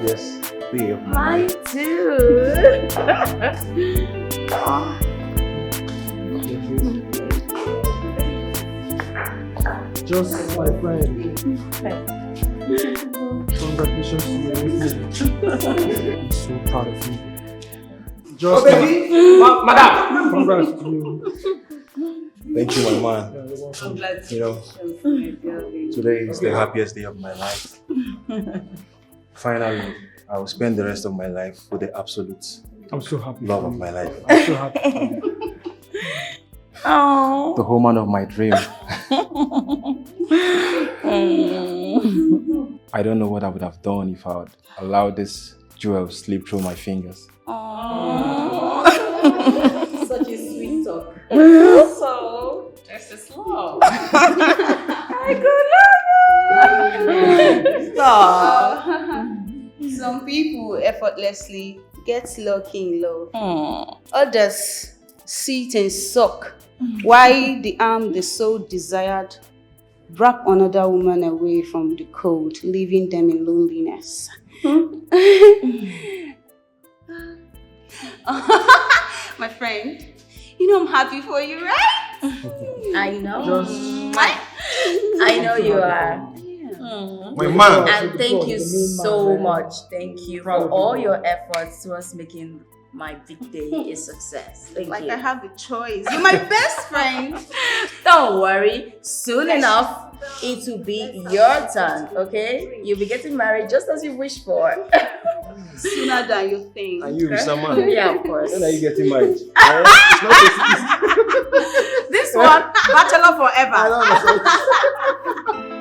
happiest day of my Mine life. too. Just my friend. Congratulations to you. I'm so proud of you. Just baby! Madam! Congrats to you. Thank you, my man. Congratulations. You know, today is the happiest day of my life. Finally, I will spend the rest of my life with the absolute I'm so happy. love of my life. I'm so happy. Oh. The woman of my dream. I don't know what I would have done if I would allowed this jewel slip through my fingers. Such a sweet talk. So, this is love. I could love you. Some people effortlessly get lucky in love. Others sit and suck. While the arm they so desired wrap another woman away from the cold, leaving them in loneliness. My friend, you know I'm happy for you, right? I know. Just I know you are. My man! And thank you so much. Thank you for all your efforts towards making my big day a success. Thank Like you. I have a choice. You're my best friend. Don't worry. Soon enough, it will be your turn, okay? You'll be getting married just as you wish for. Sooner than you think. And you, Mr. Man? Yeah, of course. When are you getting married? It's not This one, bachelor forever. I don't know.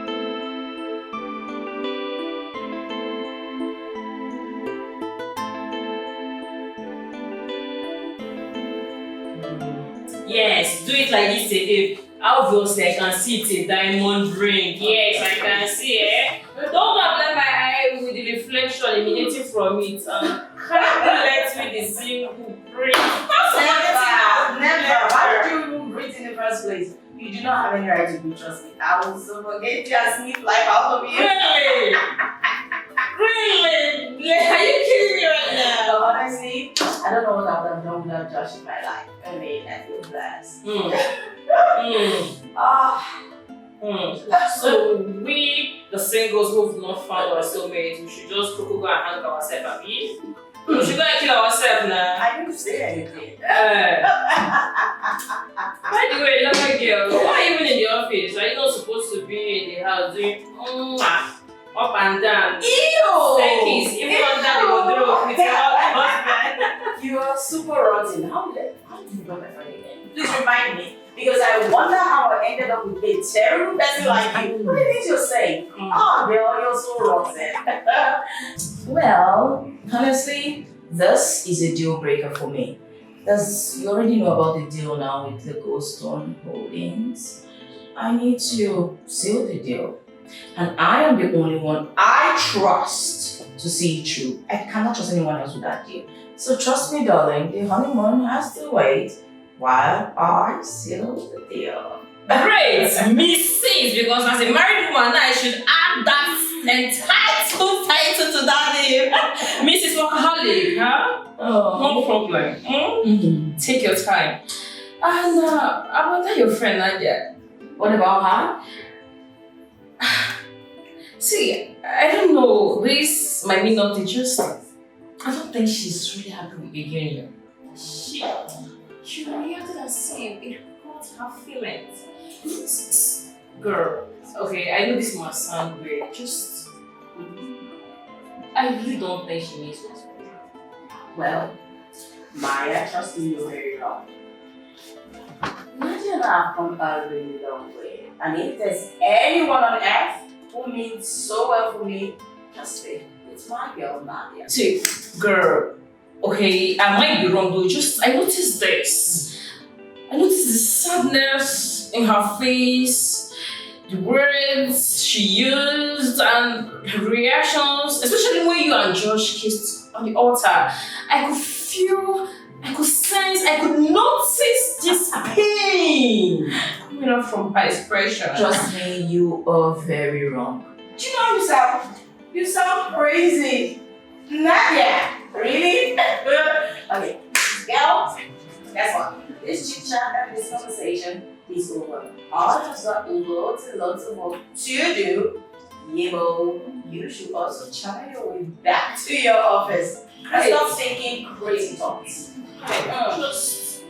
Yes, do it like this again. Obviously, I can see it's a diamond ring. Yes, I can see it. Don't apply my eye with the reflection emanating from it. Can't let me the single ring. Never. Why did you even breathe in the first place? You do not have any right to be trusted. I will suffocate you and sneak life out of you. Really? Really? Yeah, are you kidding me right now? But honestly, I don't know what I would have done without Josh in my life. I mean, I feel blessed. So we, the singles who've not found our soulmates, we should just go and hang ourselves a bit. We should go and kill ourselves now. I didn't say anything. By the way, lovely girl, why are you even in the office? Are you not supposed to be in the house doing up and down? Ew! Thank you. Even under the wardrobe with your husband. You are super rotten. How did you become my friend again? Please remind me. Because I wonder how I ended up with a terrible person like you. What do you think you're saying? Oh, girl, you're so rotten. Well, honestly, this is a deal breaker for me. You already know about the deal now with the Ghost Stone Holdings. I need to seal the deal. And I am the only one I trust to see it through. I cannot trust anyone else with that deal. So trust me, darling, the honeymoon has to wait while I seal the deal. Great, Mrs. Because as a married woman, I should add that entitled title to that name. Mrs. Workaholic, huh? Oh. No problem. Take your time. And about your friend Nadia. What about her? See, I don't know. This might be not the gist. I don't think she's really happy with the union. She reacted as if it hurt her feelings. Girl, okay, I know this must sound weird. I really don't think she needs us. Well, Maya, trust me, you're very wrong. Nadia and I have come a really long way. And if there's anyone on earth who means so well for me, trust me, it's my girl, Nadia. See, girl, okay, I might be wrong, but I noticed this. I noticed the sadness in her face, the words she used, and her reactions, especially when you and Josh kissed on the altar. I could feel, I could sense, I could notice this pain coming out from her expression. Trust me, you are very wrong. Do you know you sound crazy. Nadia, really? Okay, girl, guess what? This chit chat and this conversation is over. All I've got loads and loads of work to do. Yebo, you should also channel your way back to your office and stop thinking crazy thoughts. Just.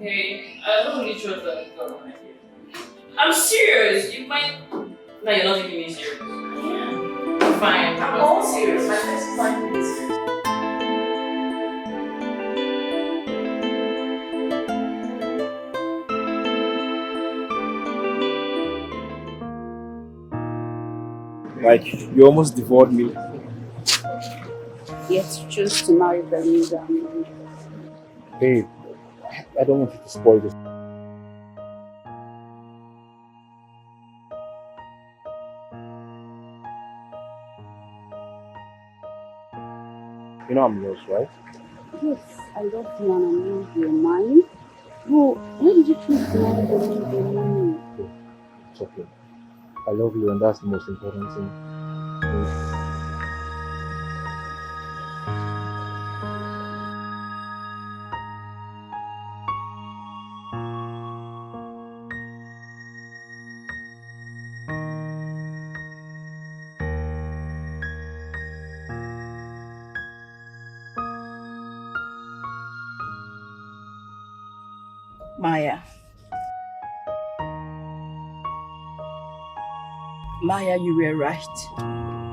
Hey, I don't really trust that girl. I'm serious. You might. No, you're not taking me serious. Yeah. Fine. I'm all serious. My face is like this. Like, you almost devoured me. Yet you choose to marry Bermuda. Babe, I don't want you to spoil this. You know I'm yours, right? Yes, I love you and I know you're mine. But why did you choose to marry Bermuda? It's okay. I love you and that's the most important thing. Maya. Maya, you were right.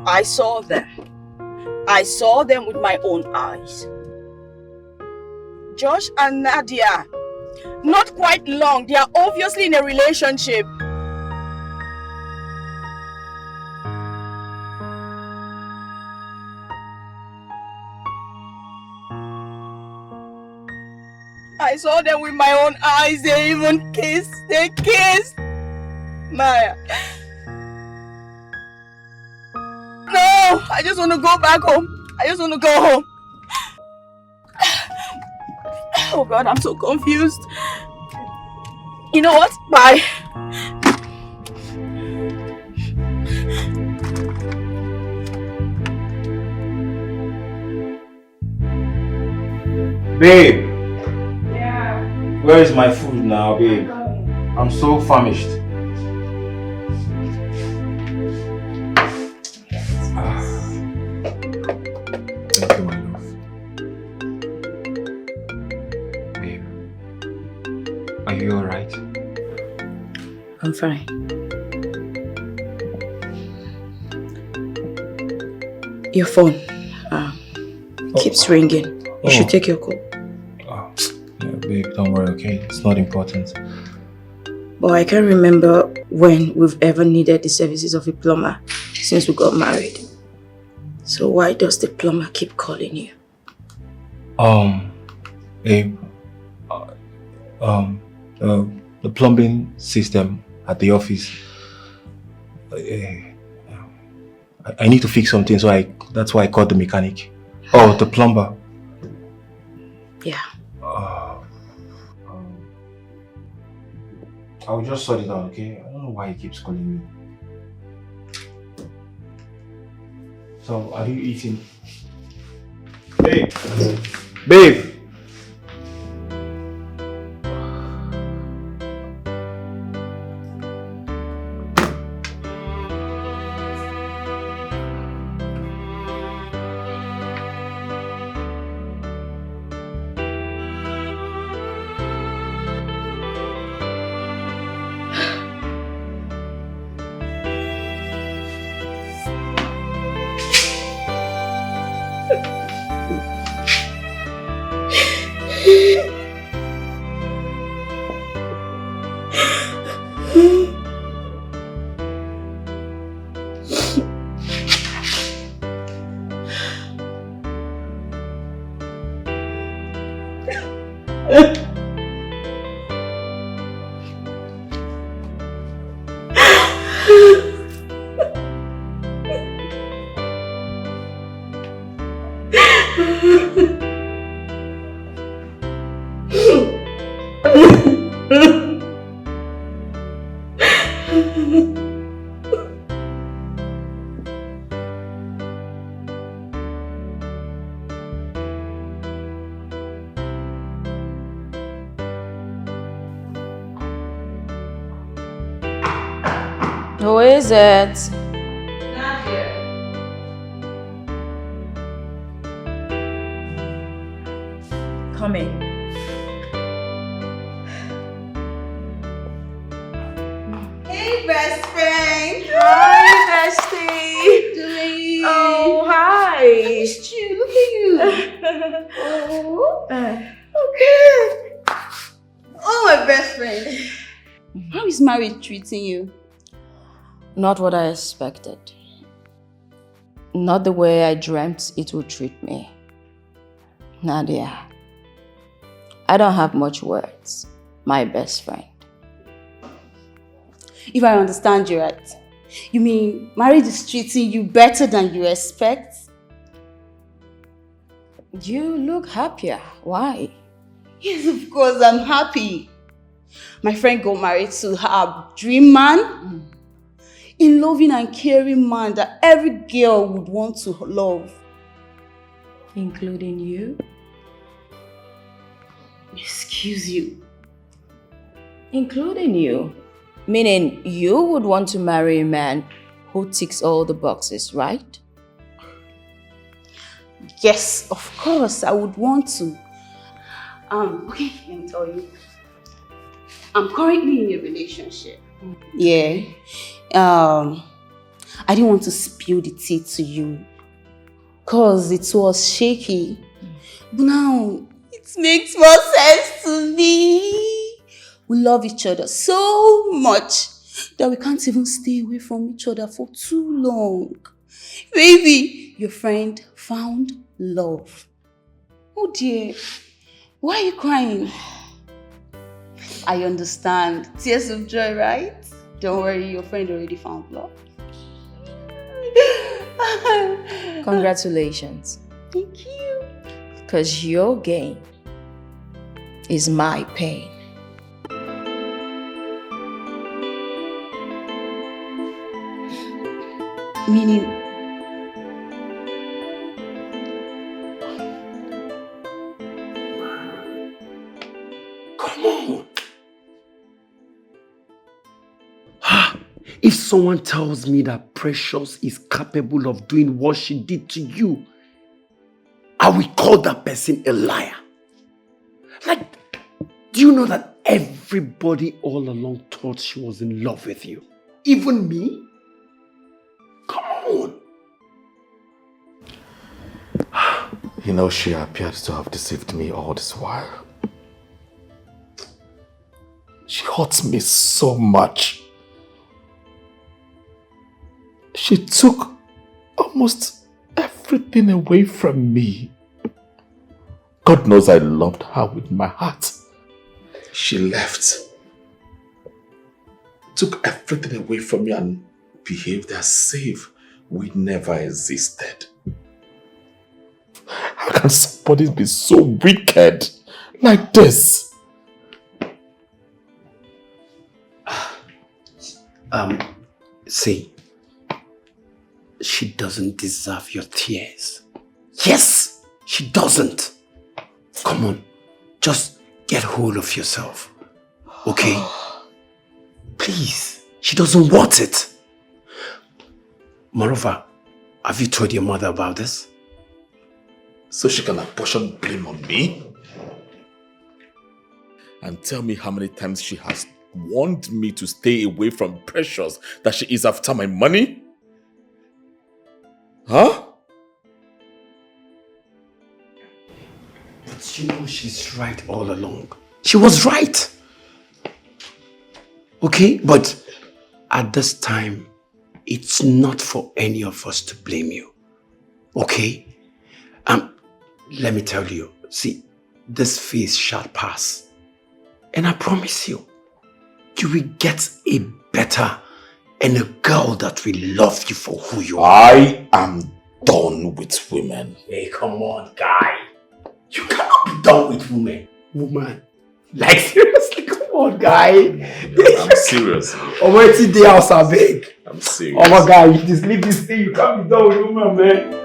I saw them. I saw them with my own eyes. Josh and Nadia, not quite long, they are obviously in a relationship. I saw them with my own eyes, they even kissed, they kissed. Maya. No, I just want to go back home. I just want to go home. Oh God, I'm so confused. You know what? Bye. Babe! Yeah? Where is my food now, babe? I'm so famished. Thank you, my love. Babe, are you alright? I'm fine. Your phone keeps ringing. You should take your call. Yeah, babe, don't worry, okay? It's not important. But I can't remember when we've ever needed the services of a plumber since we got married. So why does the plumber keep calling you? Babe, the plumbing system at the office. I need to fix something, so that's why I called the mechanic. Oh, the plumber. Yeah. I'll just sort it out, okay? I don't know why he keeps calling me. So, are you eating? Babe! Babe! Who is it? Nadia. Come in. Hey, best friend. Hi, bestie. Doing? Oh, hi. Missed you. Look at you. Oh. Okay. Oh, my best friend. How is marriage treating you? Not what I expected. Not the way I dreamt it would treat me. Nadia, I don't have much words. My best friend. If I understand you right, you mean marriage is treating you better than you expect? You look happier. Why? Yes, of course, I'm happy. My friend got married to her dream man. A loving and caring man that every girl would want to love. Including you? Excuse you. Including you? Meaning you would want to marry a man who ticks all the boxes, right? Yes, of course, I would want to. Okay, let me tell you. I'm currently in a relationship. Yeah. I didn't want to spill the tea to you because it was shaky. But now it makes more sense to me. We love each other so much that we can't even stay away from each other for too long. Baby, your friend found love. Oh dear, why are you crying? I understand. Tears of joy, right? Don't worry, your friend already found love. Congratulations. Thank you. Because your gain is my pain. Meaning, come on. If someone tells me that Precious is capable of doing what she did to you, I will call that person a liar. Like, do you know that everybody all along thought she was in love with you? Even me? Come on. You know, she appeared to have deceived me all this while. She hurts me so much. She took almost everything away from me. God knows I loved her with my heart. She left. Took everything away from me and behaved as if we never existed. How can somebody be so wicked like this? See, she doesn't deserve your tears. Yes, she doesn't. Come on, just get hold of yourself, okay? Please, she doesn't want it. Moreover, have you told your mother about this? So she can apportion blame on me? And tell me how many times she has warned me to stay away from Precious, that she is after my money? Huh? But you know she's right all along. She was right. Okay, but at this time, it's not for any of us to blame you. Okay? Let me tell you, see, this phase shall pass. And I promise you, you will get a better and a girl that will love you for who you are. I am done with women. Hey, come on, guy. You cannot be done with women. Woman. Like, seriously, come on, guy. I'm serious. Oh, wait till the house, I beg. I'm serious. Oh my God, you just leave this thing. You can't be done with women, man.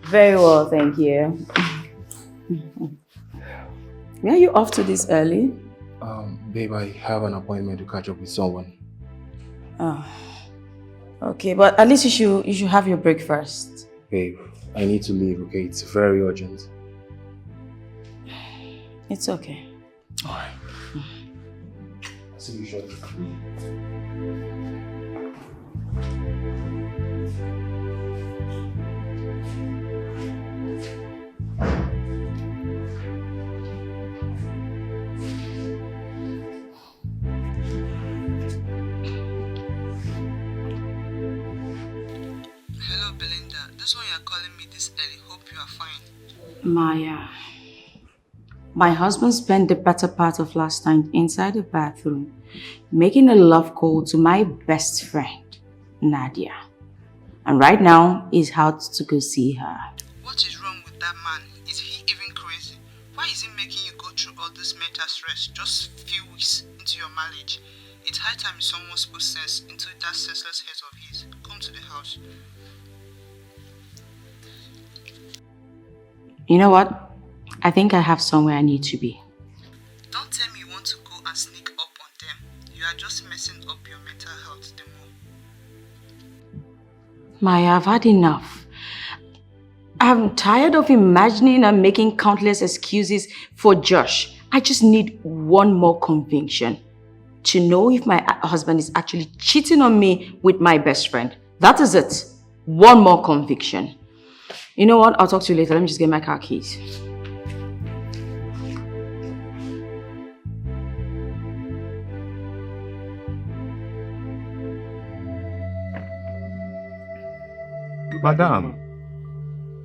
Very well, thank you. Where are you off to this early? Babe, I have an appointment to catch up with someone. Oh, okay, but at least you should have your breakfast. Babe, I need to leave, okay? It's very urgent. It's okay. Alright. I'll see you shortly. Hello, Belinda. This one you're calling me this early. Hope you are fine. My husband spent the better part of last night inside the bathroom making a love call to my best friend, Nadia. And right now, he's out to go see her. What is wrong with that man? Is he even crazy? Why is he making you go through all this mental stress just a few weeks into your marriage? It's high time someone put sense into that senseless head of his. Come to the house. You know what? I think I have somewhere I need to be. Don't tell me you want to go and sneak up on them. You are just messing up your mental health the more. Maya, I've had enough. I'm tired of imagining and making countless excuses for Josh. I just need one more conviction to know if my husband is actually cheating on me with my best friend. That is it. One more conviction. You know what? I'll talk to you later. Let me just get my car keys. Madam,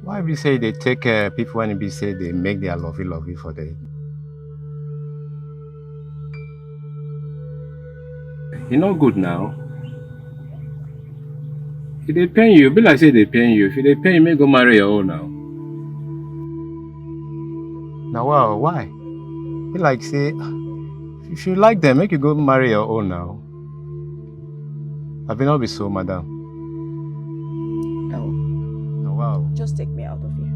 why we say they take people when we say they make their lovey for them? You know good now. If they pay you, be like say they pay you. If they pay you, may go marry your own now. Now wow, why? Be like say, if you like them, make you go marry your own now. I will not be so, madam. No. Now wow. Just take me out of here.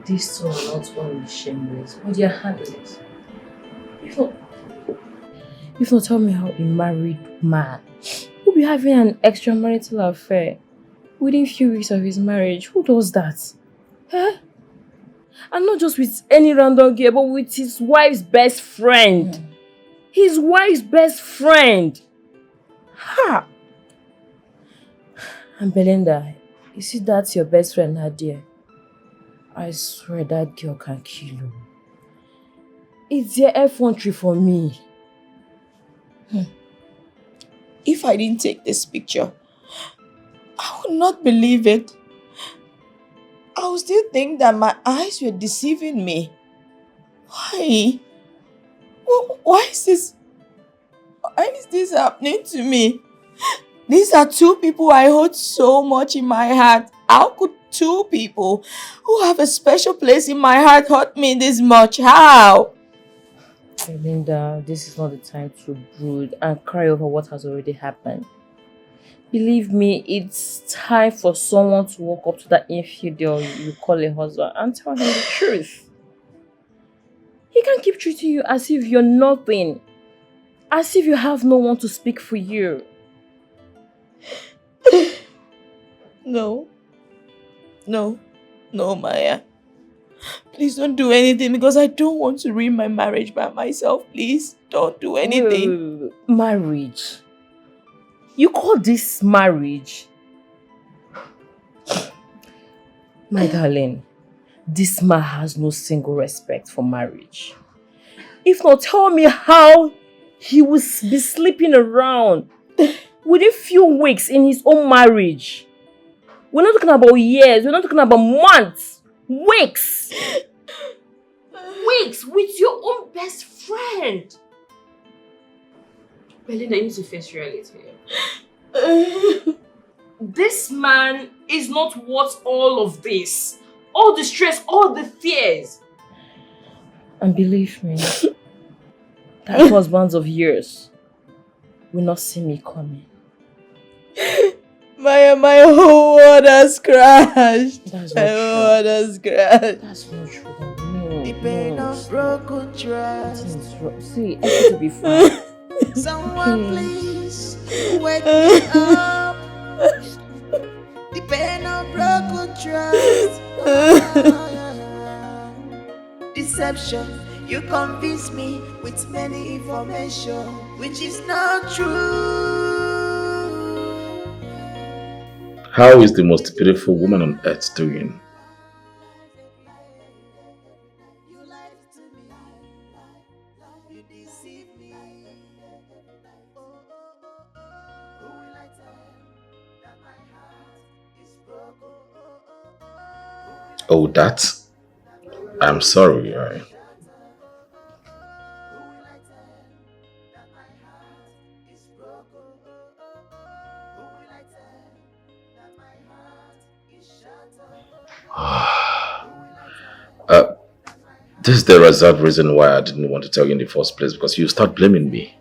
These two are not only shameless, but they are handless. If not, tell me how a married man will be having an extramarital affair within few weeks of his marriage. Who does that? Huh? And not just with any random girl, but with his wife's best friend. His wife's best friend. Ha! And Belinda, you see that's your best friend, Nadia. I swear that girl can kill you. It's their effrontery for me. If I didn't take this picture, I would not believe it. I would still think that my eyes were deceiving me. Why? Why is this happening to me? These are two people I hold so much in my heart. How could two people who have a special place in my heart hurt me this much? How? Linda, this is not the time to brood and cry over what has already happened. Believe me, it's time for someone to walk up to that infidel you call a husband and tell him the truth. He can't keep treating you as if you're nothing. As if you have no one to speak for you. No, Maya. Please don't do anything because I don't want to ruin my marriage by myself. Please don't do anything. Wait. Marriage? You call this marriage? My darling, this man has no single respect for marriage. If not, tell me how he will be sleeping around within few weeks in his own marriage. We're not talking about years, we're not talking about months. Weeks! Weeks with your own best friend! Belinda, you need to face reality. This man is not worth all of this. All the stress, all the fears. And believe me, that husbands of years will not see me coming. My whole world has crashed. That's my not whole true. world has crashed. That's not true. No, The pain no. of broken trust. See, everything will be fine. Someone please wake me up. The pain of broken trust. Deception. You convince me with many information, which is not true. How is the most beautiful woman on earth doing? Oh, that? I'm sorry. This is the reserved reason why I didn't want to tell you in the first place, because you start blaming me.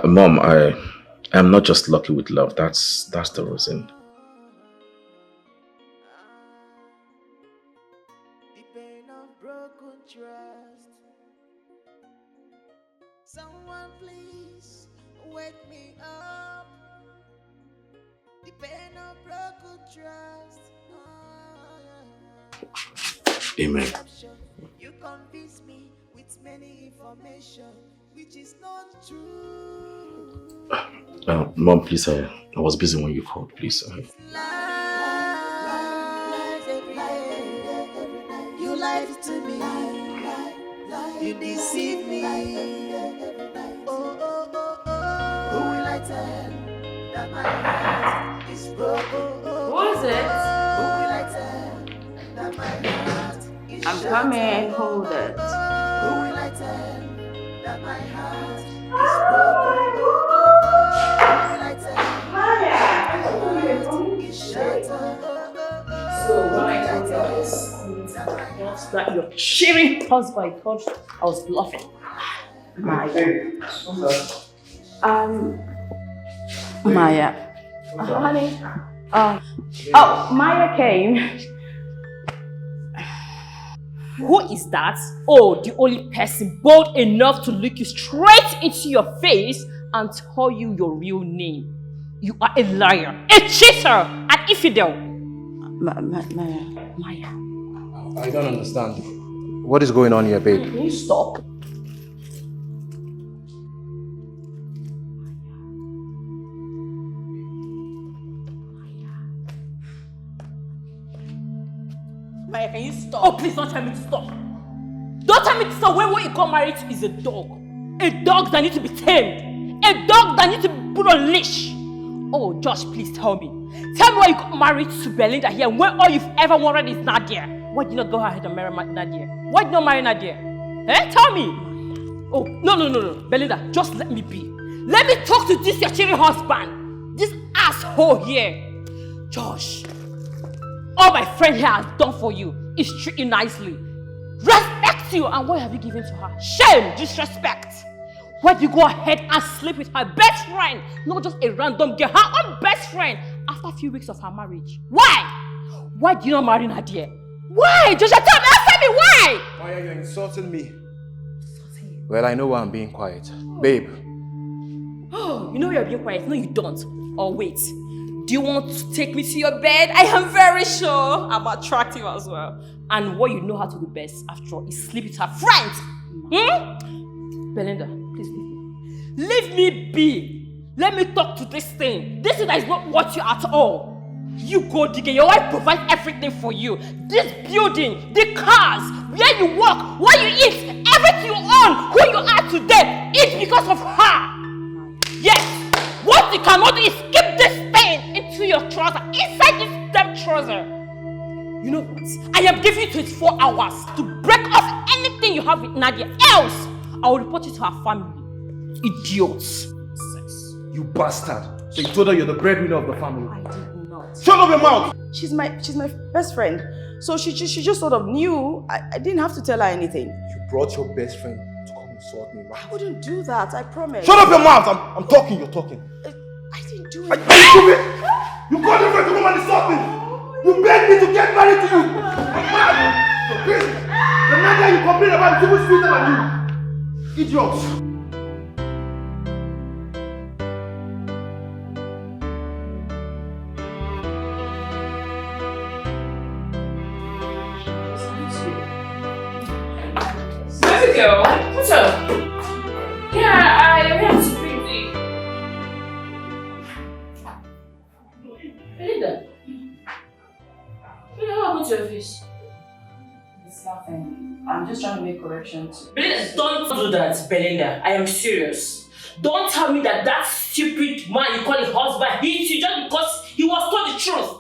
Mom, I am not just lucky with love. That's the reason. Someone please wake me up. The pain of broken trust. Amen. You convince me with many information, which is not true. Mom, please, I was busy when you called, please. Lies every day. You lied to me. You deceive me. Who will I tell that my heart is broken? Who is it? Who will I tell that my heart is I'm coming. Hold it. Who will I tell that my heart is broken? Who will I tell that my heart is shattered? So when I told you this, that your cheering husband, I thought I was bluffing. Maya. Honey. Maya came. Who is that? Oh, the only person bold enough to look you straight into your face and tell you your real name. You are a liar, a cheater, an infidel. Maya. I don't understand. What is going on here, babe? Can you stop? Maya, can you stop? Oh, please don't tell me to stop. Don't tell me to stop when what you got married to is a dog. A dog that needs to be tamed. A dog that needs to be put on leash. Oh, Josh, please tell me. Tell me why you got married to Belinda here when all you've ever wanted is Nadia. Why did you not go ahead and marry Nadia? Why did you not marry Nadia? Eh? Tell me. Oh, no. Belinda, just let me be. Let me talk to this your cheating husband. This asshole here. Josh, all my friend here has done for you is treat you nicely. Respect you. And what have you given to her? Shame, disrespect. Why do you go ahead and sleep with her best friend? Not just a random girl, her own best friend. After a few weeks of her marriage. Why? Why do you not marry Nadia? Why? Joshua, tell me why? Maya, you're insulting me. Well, I know why I'm being quiet. Babe. Oh, you know you're being quiet. No, you don't. Or wait. Do you want to take me to your bed? I am very sure I'm attractive as well. And what you know how to do best, after all, is sleep with her friends. Belinda, please leave me. Leave me be. Let me talk to this thing. This thing that is not worth you at all. You go, Dikeh. Your wife provides everything for you. This building, the cars, where you work, what you eat, everything you own, who you are today, it's because of her. Yes. What you cannot do is keep this thing into your trouser inside this damn trouser. You know what? I am giving you 24 hours to break off anything you have with Nadia. Else, I will report you to her family. Idiots. You bastard. So you told her you're the breadwinner of the family. I did not. Shut up your mouth! She's my best friend. So she just sort of knew. I didn't have to tell her anything. You brought your best friend to come insult me, right? I wouldn't do that, I promise. Shut up your mouth! I'm talking, you're talking. I didn't do it. Are you stupid? You called your friend to come and insult me! You begged me to get married to you! I'm mad! You're crazy! The Nadia you complain about is even sweeter than you! Idiots! Baby girl, what's up? Yeah, I went to pretty. Belinda, what happened to your face? It's nothing. I'm just trying to make corrections. Belinda, don't do that, Belinda. I am serious. Don't tell me that that stupid man you call a husband hit you just because he was told the truth.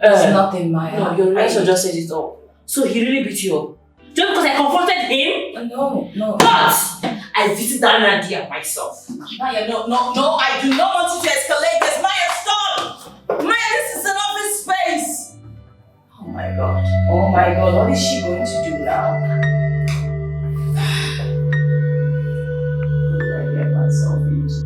It's nothing, Maya. No, your reaction just said it all. So he really beat you up? Just because I confronted him? No. But I visited that Nadia myself. Maya, no, I do not want you to escalate this. Maya, stop! Maya, this is an office space! Oh my god, what is she going to do now? What did I get myself into?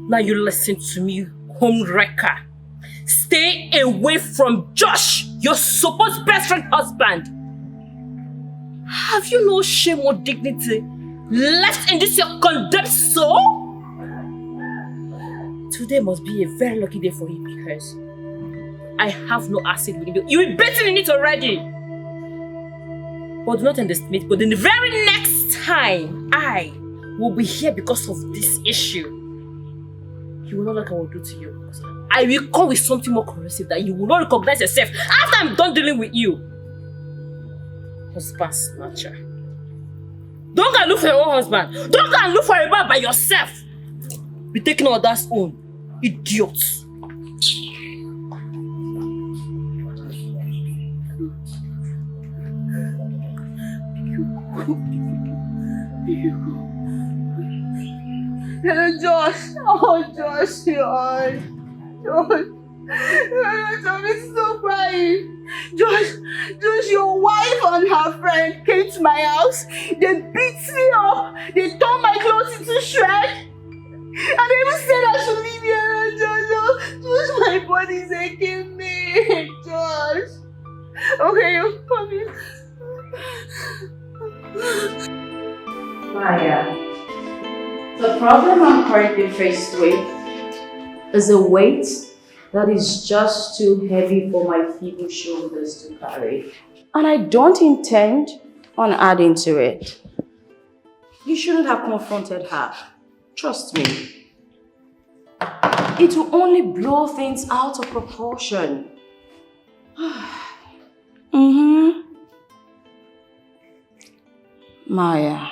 Now you listen to me, home wrecker. Stay away from Josh, your supposed best friend husband. Have you no shame or dignity left in this your condemned soul? Today must be a very lucky day for you because I have no acid with you. You'll be beaten in it already. But do not underestimate, but in the very next time I will be here because of this issue, you will not like I will do to you. I will come with something more corrosive that you will not recognize yourself after I'm done dealing with you. Husband snatcher. Don't go and look for your own husband. Don't go and look for a man by yourself. Be taking others' own. Idiots. Josh, I'm so crying. Josh, your wife and her friend came to my house. They beat me up. They tore my clothes into shreds. And they even said I should leave here. Josh, my body's aching me. Josh. Okay, you're coming. Maya, the problem I'm currently faced with is a weight that is just too heavy for my feeble shoulders to carry. And I don't intend on adding to it. You shouldn't have confronted her. Trust me. It will only blow things out of proportion. Maya.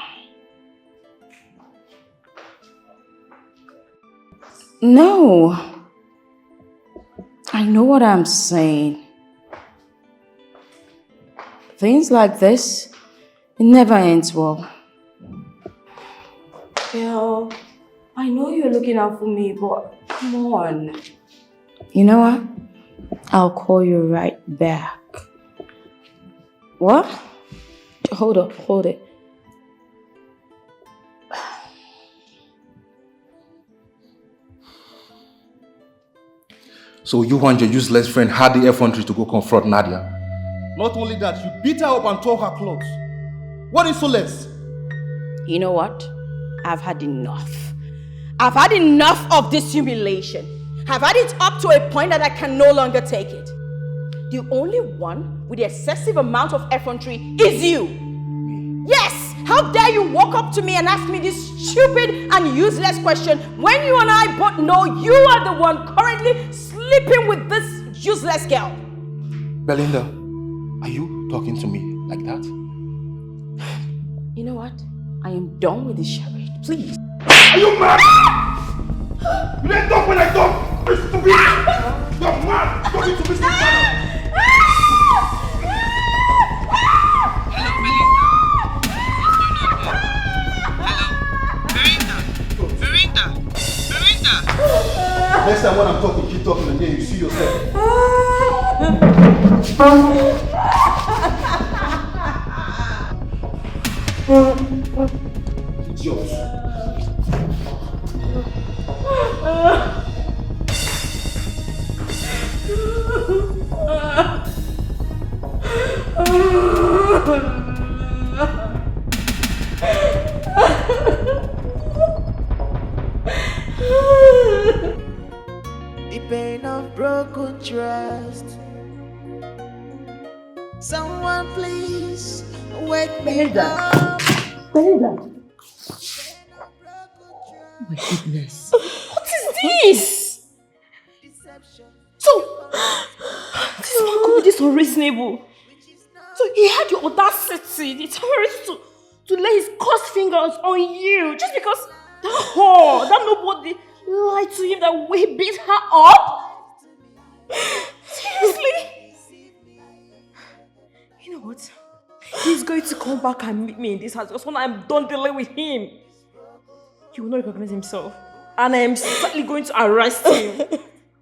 No. I know what I'm saying. Things like this, it never ends well. Girl, I know you're looking out for me, but come on. You know what? I'll call you right back. What? Hold it. So you and your useless friend had the effrontery to go confront Nadia. Not only that, you beat her up and tore her clothes. What insolence! You know what? I've had enough. I've had enough of this humiliation. I've had it up to a point that I can no longer take it. The only one with the excessive amount of effrontery is you. Yes! How dare you walk up to me and ask me this stupid and useless question when you and I both know you are the one currently sleeping with this useless girl? Belinda, are you talking to me like that? You know what? I am done with this charade. Please. Are you mad? You didn't talk when I talk! You're stupid! You're mad! Talking to me this manner! Hello, Belinda. Hello? Belinda? Next time when I'm talking, keep talking and then you see yourself. Idiot. The pain of broken trust. Someone please wake me up. Belinda. Oh my goodness. What is this? So, this man could be this unreasonable. So he had the audacity, the terrorist to lay his cursed fingers on you just because that whore, that nobody lied to him that we beat her up? Seriously? You know what? He's going to come back and meet me in this house because when I'm done dealing with him, he will not recognize himself. And I am certainly going to arrest him.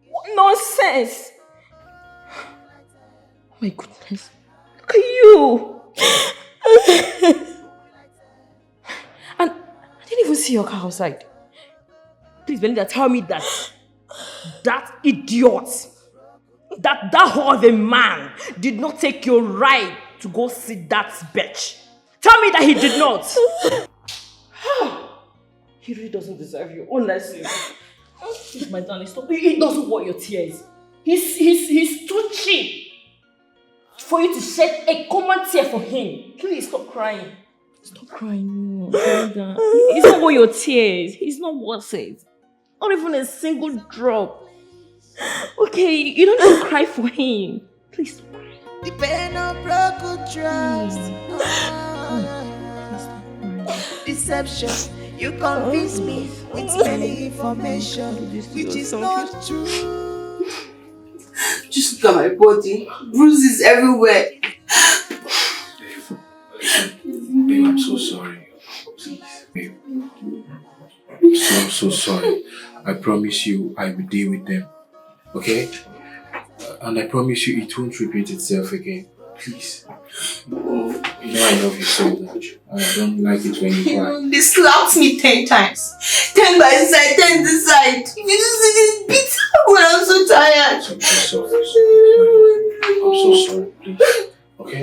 What nonsense! Oh my goodness. Look at you! And I didn't even see your car outside. Please, Belinda, tell me that idiot, that whore of a man did not take your ride to go see that bitch. Tell me that he did not. He really doesn't deserve you, honestly. Please, my darling, stop. He doesn't want your tears. He's too cheap for you to shed a common tear for him. Please stop crying. Stop crying. No, it's not worth your tears. He's not worth it. Not even a single drop. Okay, you don't need to cry for him. Please stop crying. The pain of broken trust. Deception. You convince me with many information, which is not true. Just look at my body. Bruises everywhere. Babe, I'm so sorry. Please, babe. I'm so sorry. I promise you I will deal with them. Okay? And I promise you it won't repeat itself again. Please. You know I love you so much. I don't like it when you cry. They slapped me 10 times. 10 by this side, 10 this side. If you just see this beat when I'm so tired. I'm so sorry, please. Okay?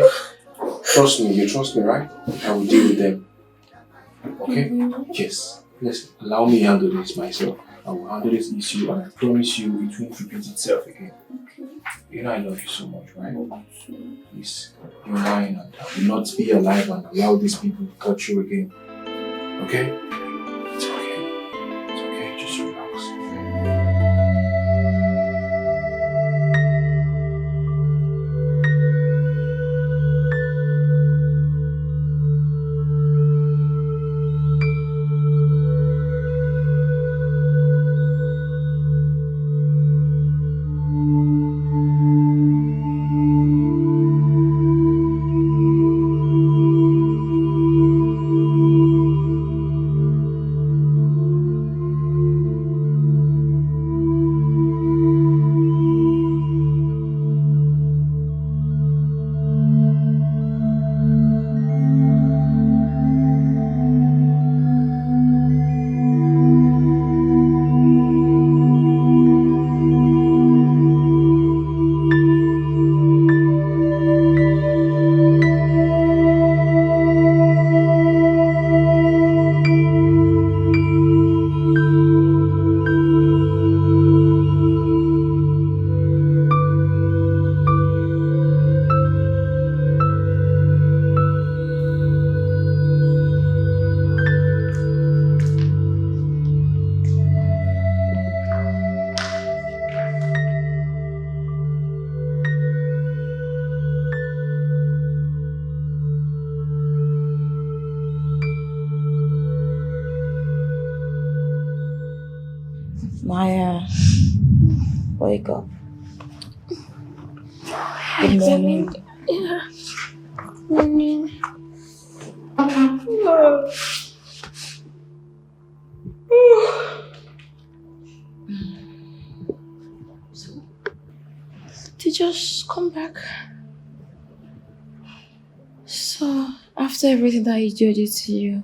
Trust me, you trust me, right? I will deal with them. Okay? Yes. Please allow me to handle this myself. I will handle this issue and I promise you it won't repeat itself again. Okay. You know I love you so much, right? Please, you're mine and I will not be alive and allow these people to cut you again. Okay? It's okay. It's okay, just relax. Maya, wake up. Good morning. Yeah. Morning. They just come back. So, after everything that he did to you,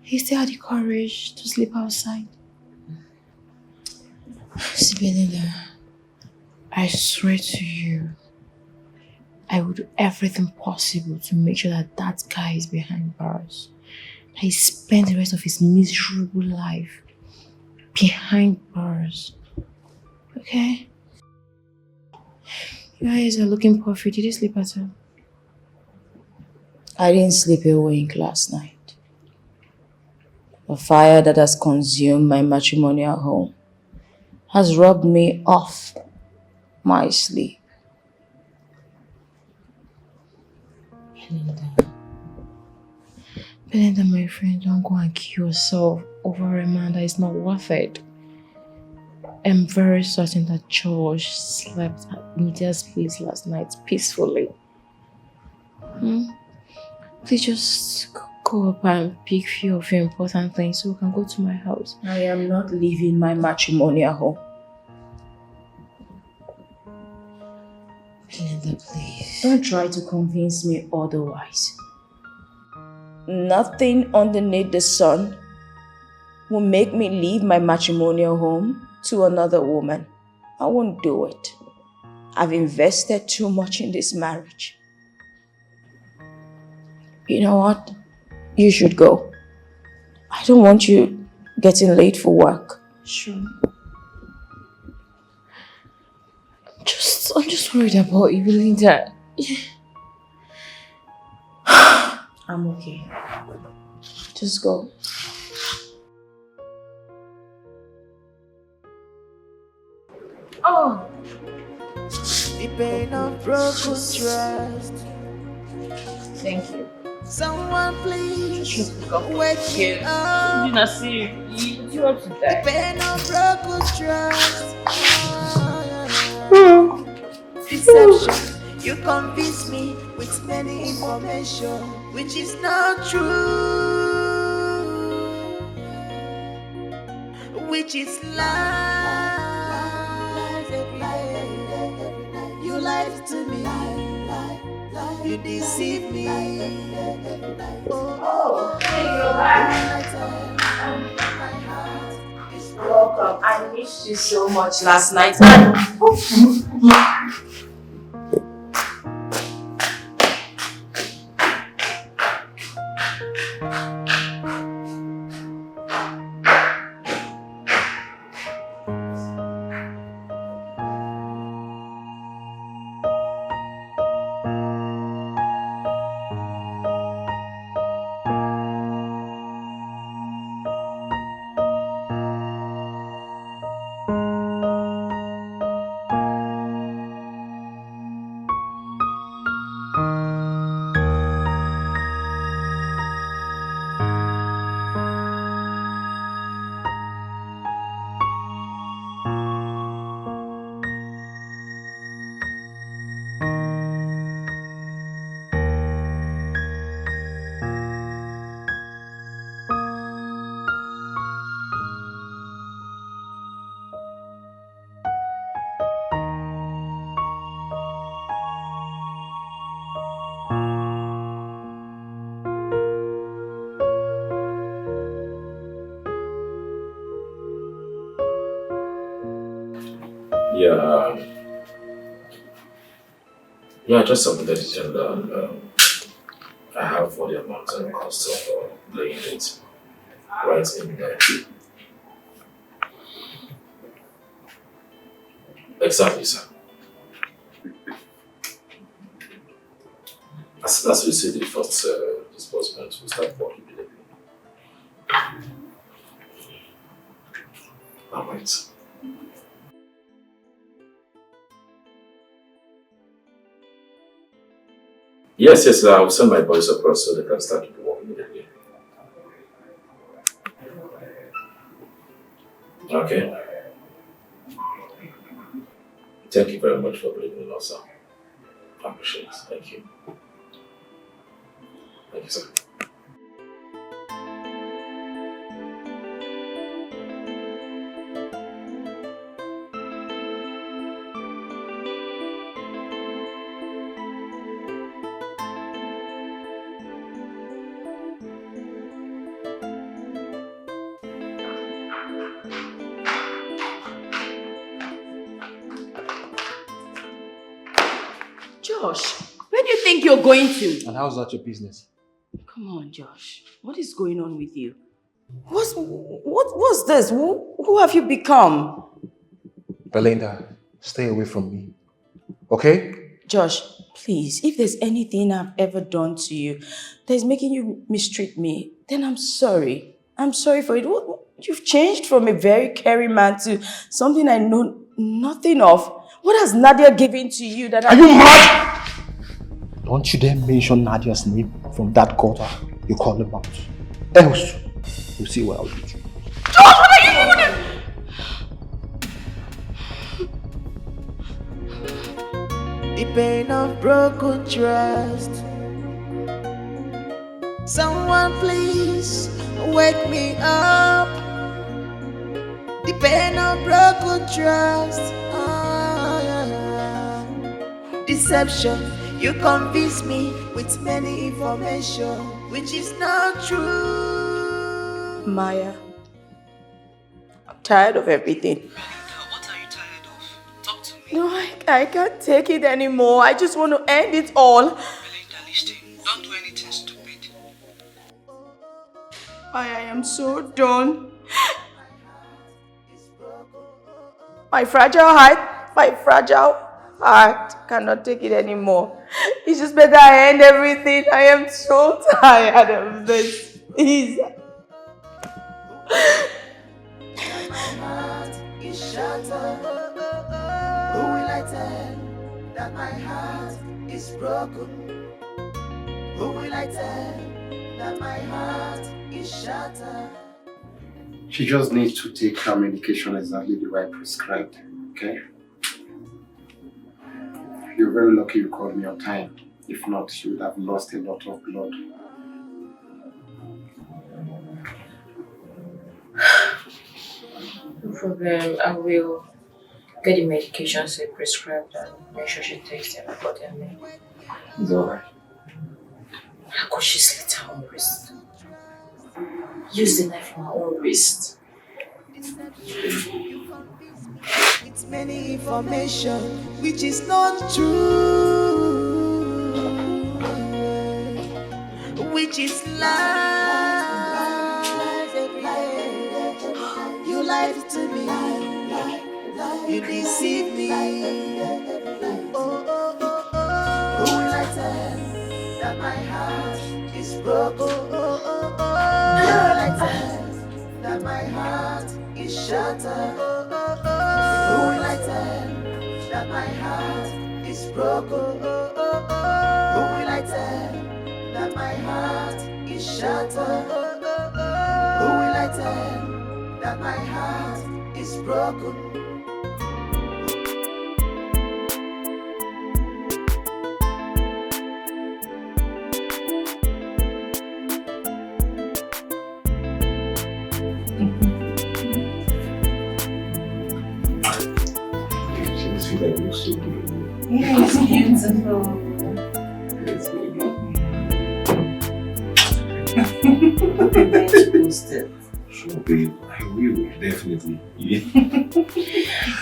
he still had the courage to sleep outside. See, Belinda, I swear to you, I would do everything possible to make sure that that guy is behind bars. That he spent the rest of his miserable life behind bars. Okay? Your eyes are looking puffy. Did you sleep at all? I didn't sleep a wink last night. The fire that has consumed my matrimonial home has robbed me of my sleep. Belinda, my friend, don't go and kill yourself over a man that is not worth it. I'm very certain that George slept at Nidia's place last night peacefully. Please just go up and pick a few of your important things so we can go to my house. I am not leaving my matrimonial home. Belinda, please. Don't try to convince me otherwise. Nothing underneath the sun will make me leave my matrimonial home to another woman. I won't do it. I've invested too much in this marriage. You know what? You should go. I don't want you getting late for work. Sure. I'm just worried about you, Belinda. I'm okay. Just go. Oh. The pain of broken trust. Thank you. Someone please wake me up. Did not see you want to die. The pain of broken trust. Deception. You convince me with many information, which is not true, which is lies every day. You lied to me, you deceive me. Oh, hey, you're back. Welcome. I missed you so much last night. Yeah, I just submitted it and I have all the amounts and cost of laying it right in there. Exactly, sir. As we see the first disbursement, we start working immediately. Alright. Yes, I will send my boys across so they can start to work immediately. Okay. Thank you very much for believing in us, sir. I appreciate it. Thank you. Thank you, sir. Josh, where do you think you're going to? And how's that your business? Come on, Josh. What is going on with you? What's this? Who have you become? Belinda, stay away from me. Okay? Josh, please, if there's anything I've ever done to you that is making you mistreat me, then I'm sorry. I'm sorry for it. You've changed from a very caring man to something I know nothing of. What has Nadia given to you that Are you mad? Don't you dare mention Nadia's name from that gutter you call him out. Else, you'll see what I'll do to you. Josh, what are you doing? The pain of broken trust. Someone please wake me up. The pain of broken trust. Deception, you convince me with many information, which is not true. Maya, I'm tired of everything. What are you tired of? Talk to me. No, I can't take it anymore. I just want to end it all. Belinda, listen. Don't do anything stupid. Maya, I am so done. My fragile heart cannot take it anymore. It's just better I end everything. I am so tired of this. Please. My heart is shattered. Who will I tell that my heart is broken? Who will I tell that my heart is shattered? She just needs to take her medication exactly the way prescribed, okay? You're very lucky you called me on time. If not, she would have lost a lot of blood. No problem. I will get the medications prescribed and make sure she takes them accordingly. It's alright. How could she slit her own wrist? Use the knife on her own wrist. With many information, which is not true, which is lies. You lied to me, you deceived me. Who will I tell that my heart is broken? Who will I tell that my heart is shattered? Who will I tell that my heart is broken? Who will I tell that my heart is shattered? Who will I tell that my heart is broken? That looks so good. Yeah, it's beautiful. It's really I'm going to post it. Sure, babe. I will, definitely. Yeah.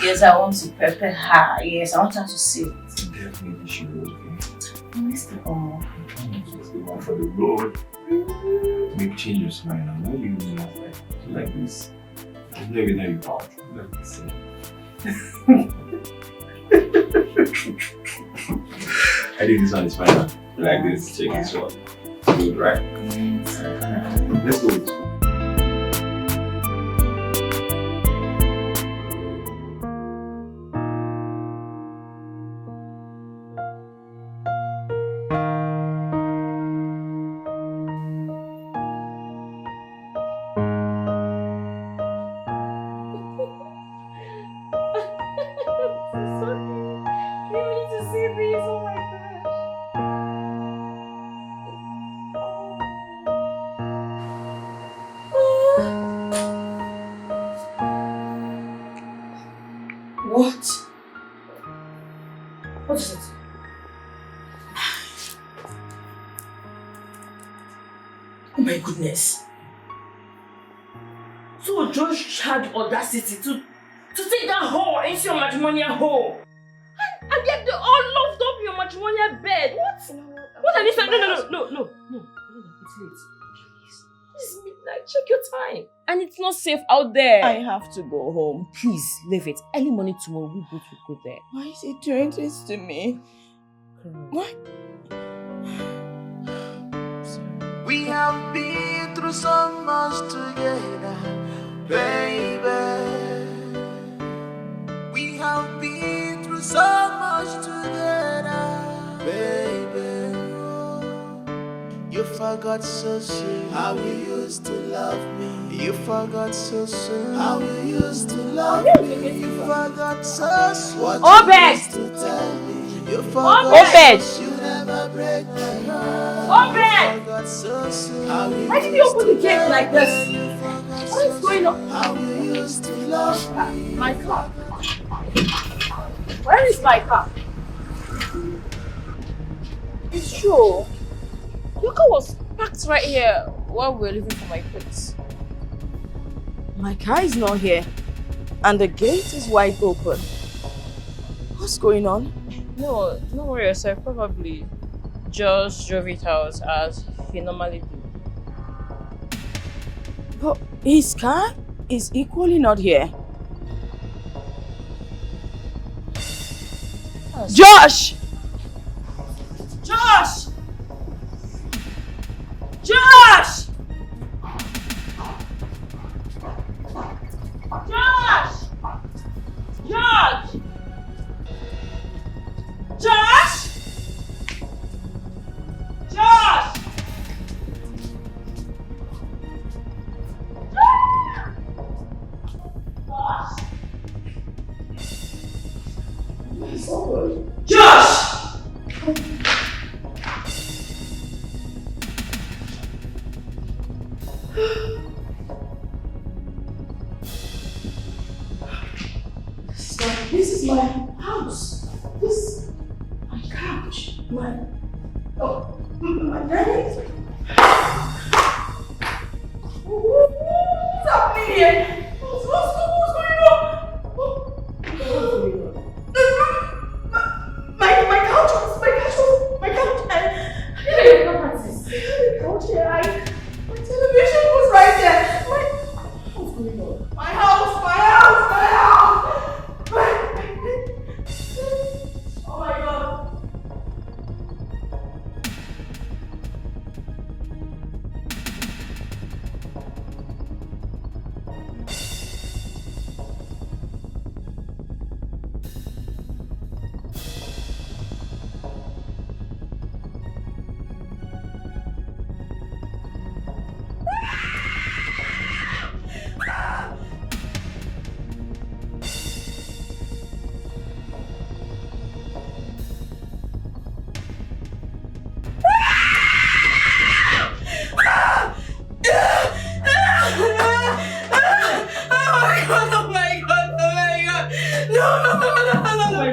Yes, I want to prepare her. Yes, I want her to see it. Definitely she will, okay? I missed it all. Just the one for the road. Maybe change your smile now. Why you using that like this? Every time you pout, like this. I think this one is fine. Like this, check this one. Good, right? Let's go with this one. goodness. So Josh had the audacity to take that whore into your matrimonial home. And yet they all loved up your matrimonial bed. What? What are you saying? No. It's late. Please. It's midnight. Check your time. And it's not safe out there. I have to go home. Please, leave it. Early morning tomorrow, we both will go there. Why is he doing this to me? What? We have been through so much together, baby. We have been through so much together, baby. You forgot so soon how you used to love me. You forgot so soon how you used to love me. You forgot so soon what you used to tell me. You forgot so you never break my heart. You forgot so soon how you Why did you open the gate like this? What is going on? How you used to love me. My car. Where is my car? It's true. Your car was parked right here while we were leaving for my place. My car is not here. And the gate is wide open. What's going on? No, don't worry yourself. Probably just drove it out as he normally do. But his car is equally not here. Josh! Josh! Josh! Josh! Josh! Josh! Josh! Josh! This is my house. This is my couch. My dining. What's happening here? What's going on? My couch. My couch here. My television was right there. What's going on? My house. Oh my God.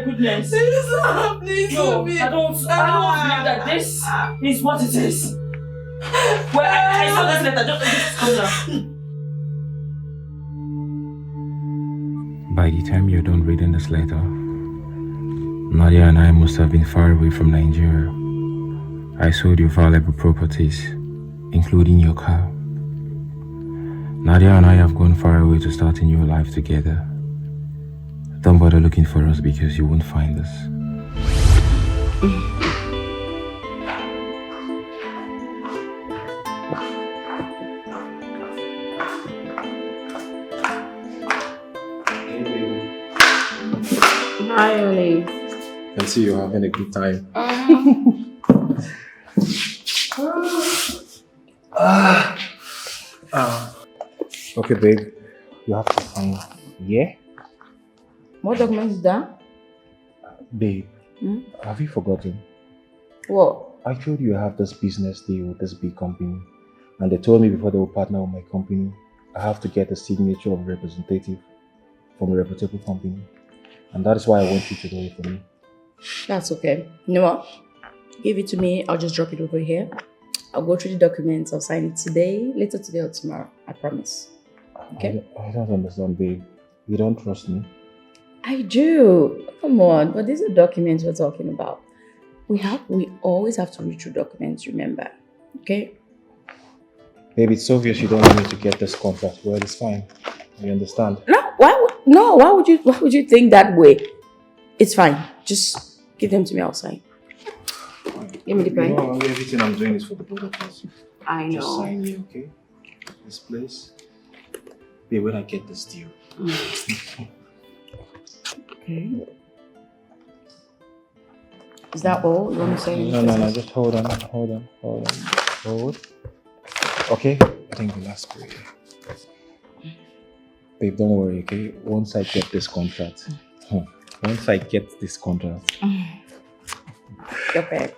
Goodness. This is happening to me. I don't believe that this is what it is. Well, I saw this letter. Just calm down. By the time you're done reading this letter, Nadia and I must have been far away from Nigeria. I sold your valuable properties, including your car. Nadia and I have gone far away to start a new life together. Don't bother looking for us because you won't find us. Hi, Oli. I see you're having a good time. Okay, babe. You have to sign. Yeah? What document is that? Babe, have you forgotten? What? I told you I have this business deal with this big company. And they told me before they will partner with my company, I have to get a signature of a representative from a reputable company. And that is why I want you to do it for me. That's okay. You know what? Give it to me. I'll just drop it over here. I'll go through the documents. I'll sign it today, later today or tomorrow. I promise. Okay? I don't understand, babe. You don't trust me? I do. Come on. But these are documents we're talking about. We always have to read through documents, remember? Okay? Babe, it's obvious you don't want me to get this contract. Well, it's fine. You understand? Why would you think that way? It's fine. Just give them to me, I'll sign. Give me the pen. No, everything I'm doing is for the both of us. I know. Just sign me, okay? This place. Babe, when I get this deal. Okay. Is that all? You want to say anything? No, just hold on. Okay, I think the last prayer. Babe, don't worry, okay? Once I get this contract. Okay.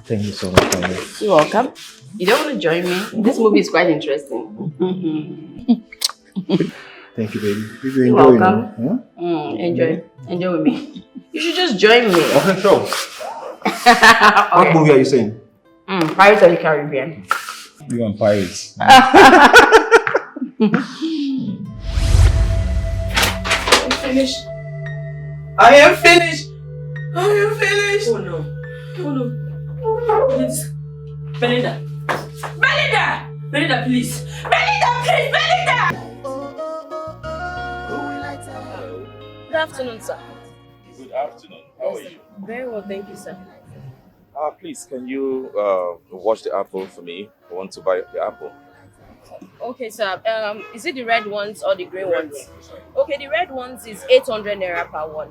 Thank you so much, Mama. You're welcome. You don't want to join me? This movie is quite interesting. Thank you, baby. You're welcome. Enjoy with me. You should just join me. Okay, sure. Okay. What movie are you saying? Pirates of the Caribbean. You and Pirates. I am finished. Oh no. Belinda, please. Belinda! Good afternoon, sir. Good afternoon. How are you? Very well, thank you, sir. Please, can you wash the apple for me? I want to buy the apple. Okay, sir. Is it the red ones or the green ones? Okay, the red ones is 800 naira per one.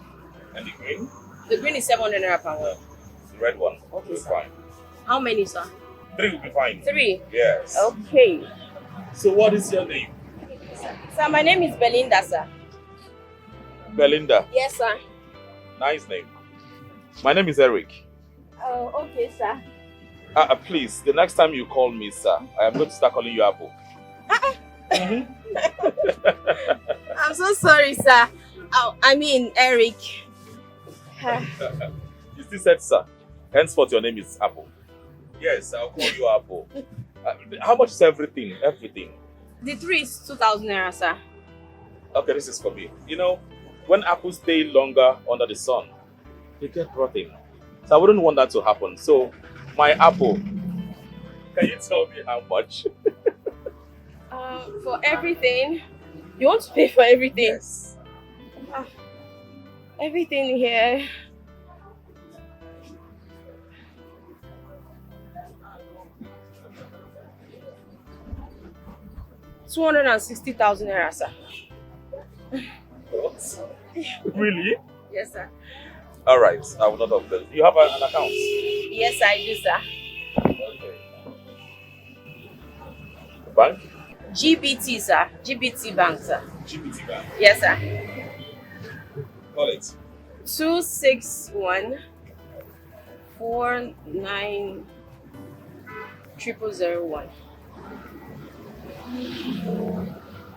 And the green? The green is 700 naira per one. The red one. Okay, It's sir. fine. How many, sir? 3 will be fine. 3? Yes. Okay. So what is your name? Sir, my name is Belinda, sir. Belinda. Yes, sir. Nice name. My name is Eric. Oh, okay, sir. Please, the next time you call me, sir, I am going to start calling you Apple. I'm so sorry, sir. I mean, Eric. You still said sir. Henceforth, your name is Apple. Yes, I'll call you Apple. How much is everything? Everything. The 3 is 2,000 naira, sir. Okay, this is for me. You know, when apples stay longer under the sun, they get rotten. So I wouldn't want that to happen. So, my apple, can you tell me how much? For everything? You want to pay for everything? Yes. Everything here. $260,000 naira, sir. What? Really? Yes, sir. All right, I will not have that. You have an account? Yes, I do, sir. Okay. Bank? GBT, sir. GBT Bank, sir. GBT Bank? Yes, sir. Call it. 261 49 0001.